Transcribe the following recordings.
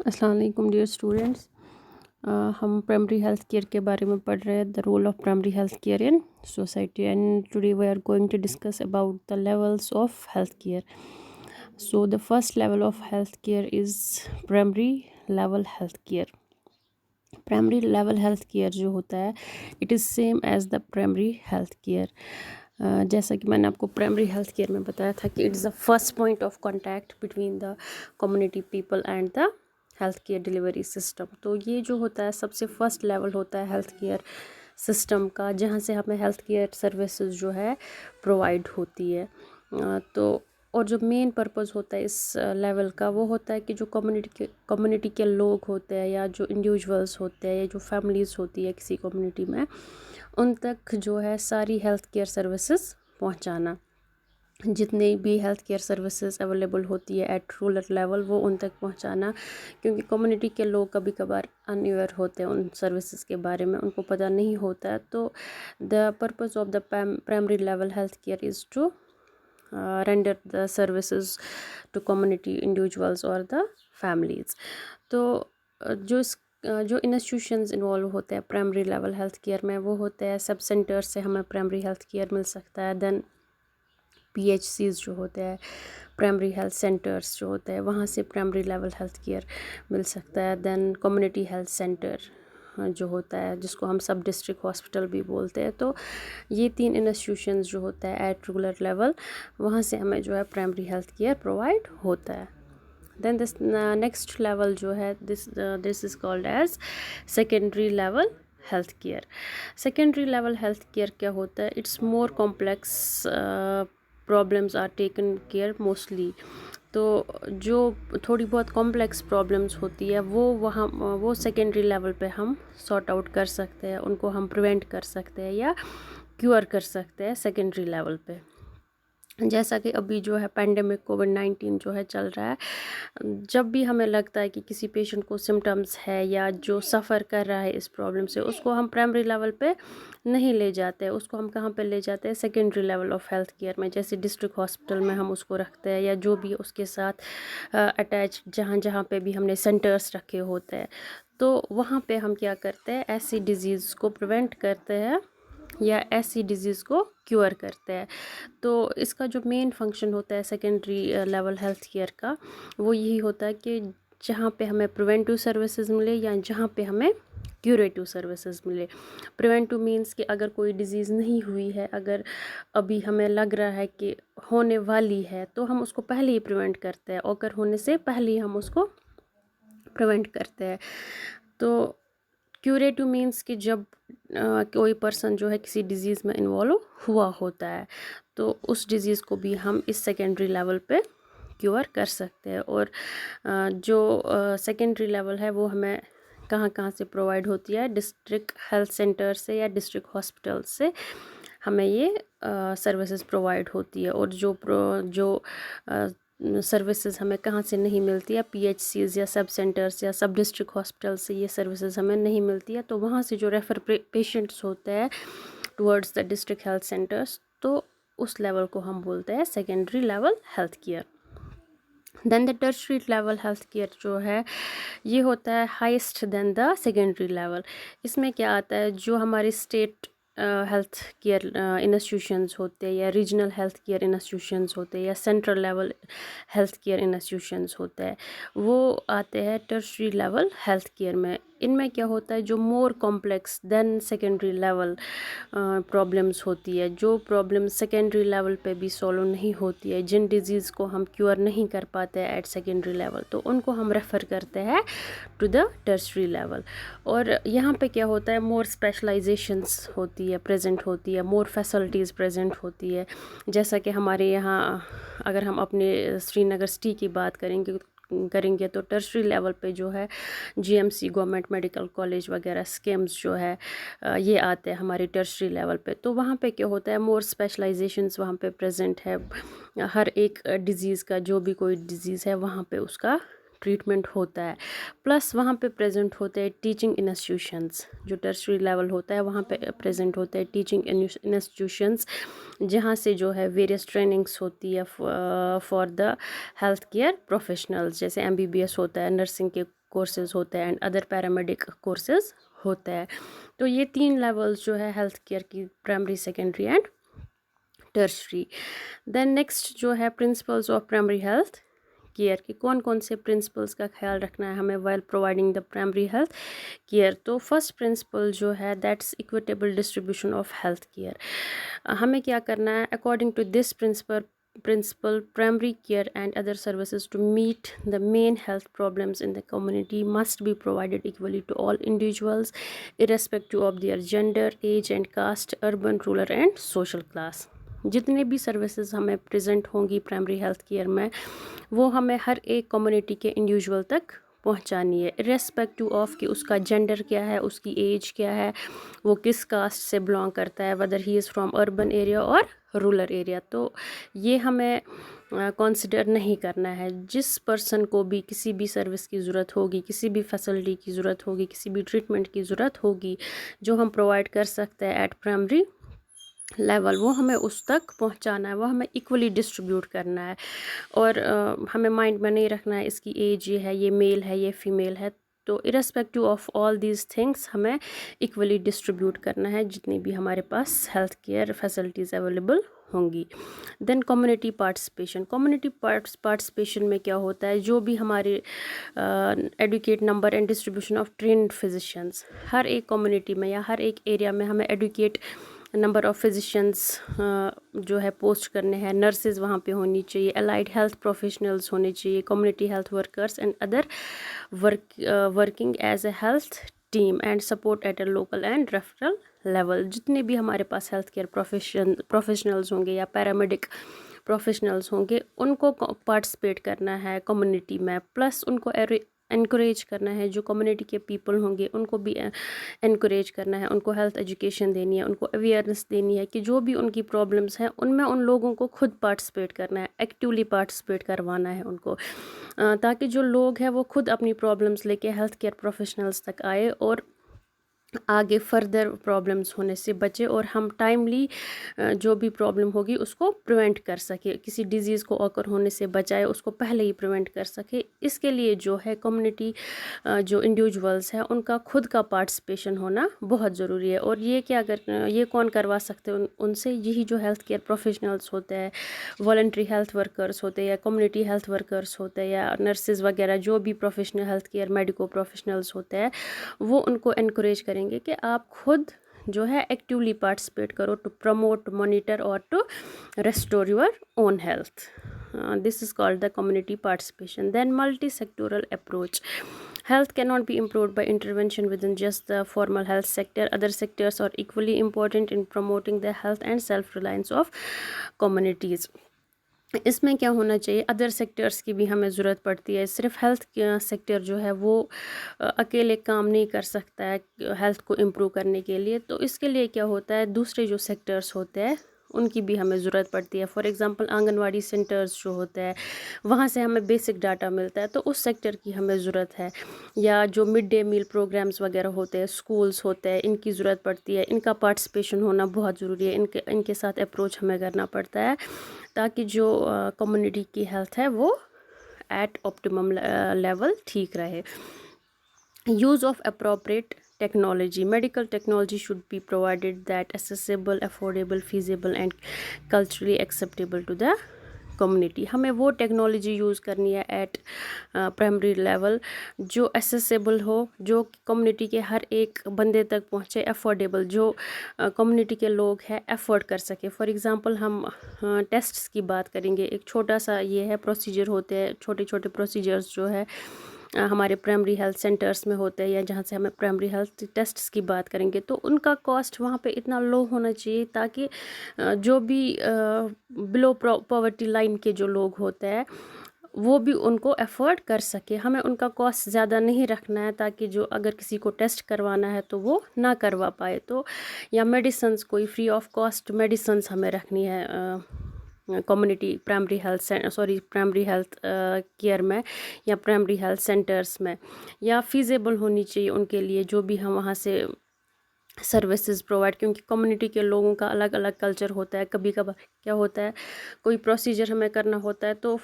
السلام علیکم dear students. ہم پرائمری ہیلتھ کیئر کے بارے میں پڑھ رہے ہیں, the role of primary health care in society, and today we are going to discuss about the levels of health care. So the first level of health care is primary level health care. Primary level health care جو ہوتا ہے it is same as the primary health care. جیسا کہ میں نے آپ کو primary health care میں بتایا تھا کہ it is the first point of contact between the community people and the health care delivery system. تو یہ جو ہوتا ہے سب سے فرسٹ لیول ہوتا ہے ہیلتھ کیئر سسٹم کا, جہاں سے ہمیں ہیلتھ کیئر سروسز جو ہے پرووائڈ ہوتی ہے. تو اور جو مین پرپز ہوتا ہے اس لیول کا وہ ہوتا ہے کہ جو کمیونٹی کے لوگ ہوتے ہیں یا جو انڈیویژولس ہوتے ہیں یا جو فیملیز ہوتی ہے کسی کمیونٹی میں, ان تک جو ہے ساری ہیلتھ کیئر سروسز پہنچانا. جتنی بھی ہیلتھ کیئر سروسز اویلیبل ہوتی ہے ایٹ رورل لیول وہ ان تک پہنچانا, کیونکہ کمیونٹی کے لوگ کبھی کبھار ان اویئر ہوتے ہیں ان سروسز کے بارے میں, ان کو پتہ نہیں ہوتا ہے. تو the purpose of the primary level health care is to render the services to community individuals اور دا فیملیز. تو جو انسٹیٹیوشنز انوالو ہوتے ہیں پرائمری لیول ہیلتھ کیئر میں وہ ہوتے ہیں سب سینٹر سے ہمیں پرائمری ہیلتھ کیئر مل سکتا ہے. دین پی ایچ سیز جو ہوتے ہیں پرائمری ہیلتھ سینٹرز جو ہوتے ہیں وہاں سے پرائمری لیول ہیلتھ کیئر مل سکتا ہے. دین کمیونٹی ہیلتھ سینٹر جو ہوتا ہے جس کو ہم سب ڈسٹرکٹ ہاسپٹل بھی بولتے ہیں. تو یہ 3 انسٹیٹیوشنز جو ہوتا ہے ایٹ رورل لیول وہاں سے ہمیں جو ہے پرائمری ہیلتھ کیئر پرووائڈ ہوتا ہے. دین دس نیکسٹ لیول جو ہے this is called as secondary level health care. Secondary level health care کیا ہوتا ہے, it's more complex problems are taken care mostly. تو جو تھوڑی بہت کمپلیکس پرابلمس ہوتی ہے وہ سیکنڈری لیول پہ ہم سارٹ آؤٹ کر سکتے ہیں, ان کو ہم پریونٹ کر سکتے ہیں یا کیور کر سکتے ہیں سیکنڈری لیول پہ. جیسا کہ ابھی جو ہے پینڈیمک کووڈ-19 جو ہے چل رہا ہے, جب بھی ہمیں لگتا ہے کہ کسی پیشنٹ کو سمٹمز ہے یا جو سفر کر رہا ہے اس پرابلم سے, اس کو ہم پرائمری لیول پہ نہیں لے جاتے, اس کو ہم کہاں پہ لے جاتے ہیں secondary level of health care میں. جیسے ڈسٹرکٹ ہاسپٹل میں ہم اس کو رکھتے ہیں یا جو بھی اس کے ساتھ اٹیچ جہاں پہ بھی ہم نے سینٹرز رکھے ہوتے ہیں. تو وہاں پہ ہم کیا کرتے ہیں ایسی ڈیزیز کو پریونٹ کرتے ہیں یا ایسی ڈیزیز کو کیور کرتے ہیں. تو اس کا جو مین فنکشن ہوتا ہے سیکنڈری لیول ہیلتھ کیئر کا وہ یہی ہوتا ہے کہ جہاں پہ ہمیں پریونٹیو سروسز ملے یا جہاں پہ ہمیں کیوریٹیو سروسز ملے. پریونٹیو مینس کہ اگر کوئی ڈیزیز نہیں ہوئی ہے, اگر ابھی ہمیں لگ رہا ہے کہ ہونے والی ہے تو ہم اس کو پہلے ہی پریونٹ کرتے ہیں, اوکر ہونے سے پہلے ہی ہم اس کو پریونٹ کرتے ہیں. تو کیوریٹیو مینس کہ جب کوئی پرسن جو ہے کسی ڈیزیز میں انوالو ہوا ہوتا ہے تو اس ڈیزیز کو بھی ہم اس سیکنڈری لیول پہ کیور کر سکتے ہیں. اور جو سیکنڈری لیول ہے وہ ہمیں کہاں سے پرووائڈ ہوتی ہے, ڈسٹرکٹ ہیلتھ سینٹر سے یا ڈسٹرکٹ ہاسپٹل سے ہمیں یہ سروسز پرووائڈ ہوتی ہے. اور جو سروسز ہمیں کہاں سے نہیں ملتی ہے, پی ایچ سیز یا سب سینٹرز یا سب ڈسٹرکٹ ہاسپٹل سے یہ سروسز ہمیں نہیں ملتی ہے, تو وہاں سے جو ریفر پیشنٹس ہوتے ہیں towards the district health centres, تو اس لیول کو ہم بولتے ہیں secondary level health care. Then the tertiary level health care جو ہے یہ ہوتا ہے highest than the secondary level. اس میں کیا آتا ہے, جو ہماری اسٹیٹ ہیلتھ کیئر انسٹیٹیوشنز ہوتے ہیں یا ریجنل ہیلتھ کیئر انسٹیٹیوشنز ہوتے ہیں یا central level health care institutions ہوتے ہیں, وہ آتے ہیں ٹرشری لیول ہیلتھ کیئر میں. ان میں کیا ہوتا ہے جو مور کمپلیکس دین سیکنڈری لیول پرابلمس ہوتی ہے, جو پرابلم سیکنڈری لیول پہ بھی سولو نہیں ہوتی ہے, جن ڈیزیز کو ہم کیور نہیں کر پاتے ایٹ سیکنڈری لیول, تو ان کو ہم ریفر کرتے ہیں ٹو دا ٹرشری لیول. اور یہاں پہ کیا ہوتا ہے مور اسپیشلائزیشنس ہوتی ہے پریزنٹ ہوتی ہے, مور فیسلٹیز پریزنٹ ہوتی ہے. جیسا کہ ہمارے یہاں اگر ہم اپنے سری نگر سٹی کی بات کریں گے تو ٹرشری لیول پہ جو ہے G M C government medical college وغیرہ اسکیمز جو ہے یہ آتے ہیں ہماری ٹرشری لیول پہ. تو وہاں پہ کیا ہوتا ہے مور اسپیشلائزیشنس وہاں پہ پریزنٹ ہے, ہر ایک ڈیزیز کا جو بھی کوئی ڈیزیز ہے وہاں پہ اس کا ٹریٹمنٹ ہوتا ہے. پلس وہاں پہ پریزنٹ ہوتے ہیں ٹیچنگ انسٹیٹیوشنز, جو ٹرشری لیول ہوتا ہے وہاں پہ پریزنٹ ہوتے ہیں ٹیچنگ انسٹیٹیوشنز, جہاں سے جو ہے ویریس ٹریننگس ہوتی ہے for the health care professionals. جیسے ایم بی بی ایس ہوتا ہے, نرسنگ کے کورسز ہوتے ہیں اینڈ ادر پیرامیڈک کورسز ہوتا ہے. تو یہ 3 لیولز جو ہے ہیلتھ کیئر کی، primary, secondary and tertiary. Then next جو ہے principles of primary health care کی، کون کون سے پرنسپلز کا خیال رکھنا ہے ہمیں while providing the primary health care. تو فرسٹ پرنسپل جو ہے that's equitable distribution of health care. ہمیں کیا کرنا ہے، according to this principle primary care and other services to meet the main health problems in the community must be provided equally to all individuals irrespective of their gender, age and caste, urban, rural and social class. جتنے بھی services ہمیں present ہوں گی primary health care میں، وہ ہمیں ہر ایک community کے انڈیویژول تک پہنچانی ہے، irrespective آف کہ اس کا جینڈر کیا ہے، اس کی ایج کیا ہے، وہ کس کاسٹ سے بلانگ کرتا ہے، whether he is from urban area اور رولر ایریا. تو یہ ہمیں کنسیڈر نہیں کرنا ہے. جس پرسن کو بھی کسی بھی سروس کی ضرورت ہوگی، کسی بھی فیسلٹی کی ضرورت ہوگی، کسی بھی ٹریٹمنٹ کی ضرورت ہوگی جو ہم پرووائڈ کر سکتے ہیں ایٹ پرائمری لیول، وہ ہمیں اس تک پہنچانا ہے، وہ ہمیں ایکولی ڈسٹریبیوٹ کرنا ہے. اور ہمیں مائنڈ میں نہیں رکھنا ہے اس کی ایج یہ ہے، یہ میل ہے، یہ فیمیل ہے. تو irrespective of all these things ہمیں ایکولی ڈسٹریبیوٹ کرنا ہے جتنی بھی ہمارے پاس ہیلتھ کیئر فیسلٹیز اویلیبل ہوں گی. Then community participation. Community participation میں کیا ہوتا ہے، جو بھی ہمارے advocate number and distribution of trained physicians, ہر ایک کمیونٹی میں یا ہر ایک ایریا میں ہمیں ایڈوکیٹ نمبر آف فزیشینس جو ہے پوسٹ کرنے ہیں، نرسز وہاں پہ ہونی چاہیے، الائڈ ہیلتھ پروفیشنلز ہونے چاہیے، community health workers and other working as a health team and support at a local and referral level. جتنے بھی ہمارے پاس ہیلتھ کیئر پروفیشنلز ہوں گے یا پیرامیڈک پروفیشنلز ہوں گے، ان کو پارٹیسپیٹ کرنا ہے کمیونٹی میں، پلس ان کو انکریج کرنا ہے. جو کمیونٹی کے پیپل ہوں گے ان کو بھی انکریج کرنا ہے، ان کو ہیلتھ ایجوکیشن دینی ہے، ان کو اویئرنیس دینی ہے کہ جو بھی ان کی پرابلمس ہیں ان میں ان لوگوں کو خود پارٹیسپیٹ کرنا ہے، ایکٹیولی پارٹیسپیٹ کروانا ہے ان کو، تاکہ جو لوگ ہیں وہ خود اپنی پرابلمس لے کے ہیلتھ کیئر پروفیشنلز تک آئے اور آگے فردر پرابلمس ہونے سے بچے، اور ہم ٹائملی جو بھی پرابلم ہوگی اس کو پریونٹ کر سکے، کسی ڈیزیز کو اوکر ہونے سے بچائے، اس کو پہلے ہی پریونٹ کر سکے. اس کے لیے جو ہے کمیونٹی جو انڈیویجولز ہیں ان کا خود کا پارٹیسپیشن ہونا بہت ضروری ہے. اور یہ کیا یہ کون کروا سکتے ہیں ان سے، یہی جو ہیلتھ کیئر پروفیشنلز ہوتے ہیں، والنٹری ہیلتھ ورکرز ہوتے ہیں یا کمیونٹی ہیلتھ ورکرز ہوتے ہیں یا نرسز وغیرہ، جو بھی professional health care medico professionals ہوتے ہیں، وہ ان کو انکریج کریں گے کہ آپ خود جو ہے ایکٹیولی پارٹیسپیٹ کرو ٹو پروموٹ، مانیٹر اور to restore your own health. This is called the community participation. Then multi sectoral approach. Health cannot be improved by intervention within just the formal health sector. Other sectors are equally important in promoting the health and self-reliance of communities. اس میں کیا ہونا چاہیے، other sectors کی بھی ہمیں ضرورت پڑتی ہے. صرف ہیلتھ سیکٹر جو ہے وہ اکیلے کام نہیں کر سکتا ہے ہیلتھ کو امپروو کرنے کے لیے. تو اس کے لیے کیا ہوتا ہے، دوسرے جو سیکٹرز ہوتے ہیں ان کی بھی ہمیں ضرورت پڑتی ہے. فار ایگزامپل آنگن واڑی سینٹرز جو ہوتا ہے، وہاں سے ہمیں بیسک ڈاٹا ملتا ہے، تو اس سیکٹر کی ہمیں ضرورت ہے. یا جو مڈ ڈے میل پروگرامز وغیرہ ہوتے ہیں، اسکولز ہوتے ہیں، ان کی ضرورت پڑتی ہے. ان کا پارٹیسپیشن ہونا بہت ضروری ہے. ان کے ساتھ اپروچ ہمیں کرنا پڑتا ہے تاکہ جو کمیونٹی کی ہیلتھ ہے وہ ایٹ آپٹیمم لیول ٹھیک رہے. Use of appropriate technology. Medical technology should be provided that accessible, affordable, feasible and culturally acceptable to the community. ہمیں وہ ٹیکنالوجی یوز کرنی ہے ایٹ پرائمری لیول جو اسیسیبل ہو، جو کمیونٹی کے ہر ایک بندے تک پہنچے، افورڈیبل، جو کمیونٹی کے لوگ ہیں افورڈ کر سکے. فار ایگزامپل ہم ٹیسٹس کی بات کریں گے. ایک چھوٹا سا یہ ہے پروسیجر ہوتے ہیں، چھوٹے چھوٹے پروسیجرز جو ہے ہمارے پرائمری ہیلتھ سینٹرز میں ہوتے ہیں یا جہاں سے ہمیں پرائمری ہیلتھ ٹیسٹس کی بات کریں گے، تو ان کا کاسٹ وہاں پہ اتنا لو ہونا چاہیے تاکہ جو بھی بلو پاورٹی لائن کے جو لوگ ہوتے ہیں وہ بھی ان کو افورڈ کر سکے. ہمیں ان کا کاسٹ زیادہ نہیں رکھنا ہے تاکہ جو اگر کسی کو ٹیسٹ کروانا ہے تو وہ نہ کروا پائے. تو یا میڈیسنز کوئی فری آف کاسٹ میڈیسنز ہمیں رکھنی ہے کمیونٹی پرائمری ہیلتھ کیئر میں یا پرائمری ہیلتھ سینٹرز میں، یا فیزیبل ہونی چاہیے ان کے لیے جو بھی ہم وہاں سے سروسز پرووائڈ، کیونکہ کمیونٹی کے لوگوں کا الگ الگ کلچر ہوتا ہے. کبھی کبھار کیا ہوتا ہے کوئی پروسیجر ہمیں کرنا ہوتا ہے تو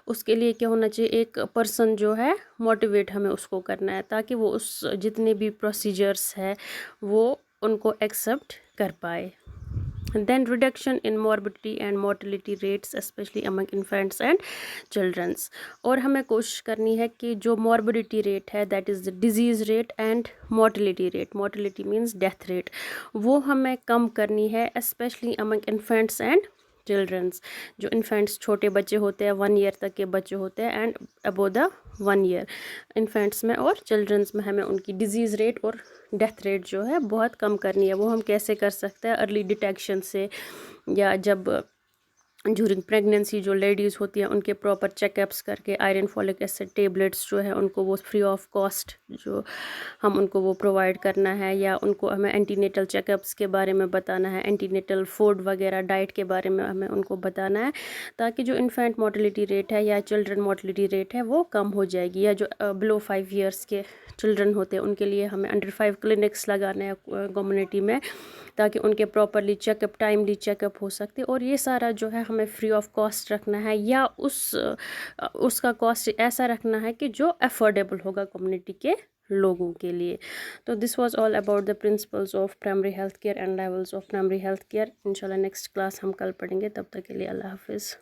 اس کے لیے کیا ہونا چاہیے، ایک پرسن جو ہے موٹیویٹ ہمیں اس کو کرنا ہے تاکہ وہ اس جتنے بھی پروسیجرس ہے وہ ان کو ایکسیپٹ کر پائے. Then reduction in morbidity and mortality rates especially among infants and childrens. اور ہمیں کوشش کرنی ہے کہ جو موربڈیٹی ریٹ ہے that is the disease rate and mortality rate, mortality means death rate, وہ ہمیں کم کرنی ہے especially among infants and childrens. جو انفینٹس چھوٹے بچے ہوتے ہیں 1 ایئر تک کے بچے ہوتے ہیں and above the 1 year infants میں اور چلڈرنس میں ہمیں ان کی ڈیزیز ریٹ اور ڈیتھ ریٹ جو ہے بہت کم کرنی ہے. وہ ہم کیسے کر سکتے ہیں؟ ارلی ڈیٹیکشن سے، یا جب جورنگ پریگنینسی جو لیڈیز ہوتی ہیں ان کے پراپر چیک اپس کر کے، آئرن فولک ایسڈ ٹیبلٹس جو ہے ان کو وہ فری آف کاسٹ جو ہم ان کو وہ پرووائڈ کرنا ہے، یا ان کو ہمیں اینٹی نیٹل چیک اپس کے بارے میں بتانا ہے، اینٹی نیٹل فوڈ وغیرہ ڈائٹ کے بارے میں ہمیں ان کو بتانا ہے تاکہ جو انفینٹ مورٹیلٹی ریٹ ہے یا چلڈرن مورٹیلٹی ریٹ ہے وہ کم ہو جائے گی. یا جو بلو 5 ایئرس کے چلڈرن ہوتے ہیں ان کے لیے ہمیں انڈر 5 کلینکس لگانے ہیں کمیونٹی میں تاکہ ان کے properly check up timely check up ہو سکتے. اور یہ سارا جو ہے ہمیں فری آف کاسٹ رکھنا ہے، یا اس کا کاسٹ ایسا رکھنا ہے کہ جو افورڈیبل ہوگا کمیونٹی کے لوگوں کے لیے. تو this was all about the principles of primary health care and levels of primary health care. انشاءاللہ نیکسٹ کلاس ہم کل پڑھیں گے. تب تک کے لیے اللہ حافظ.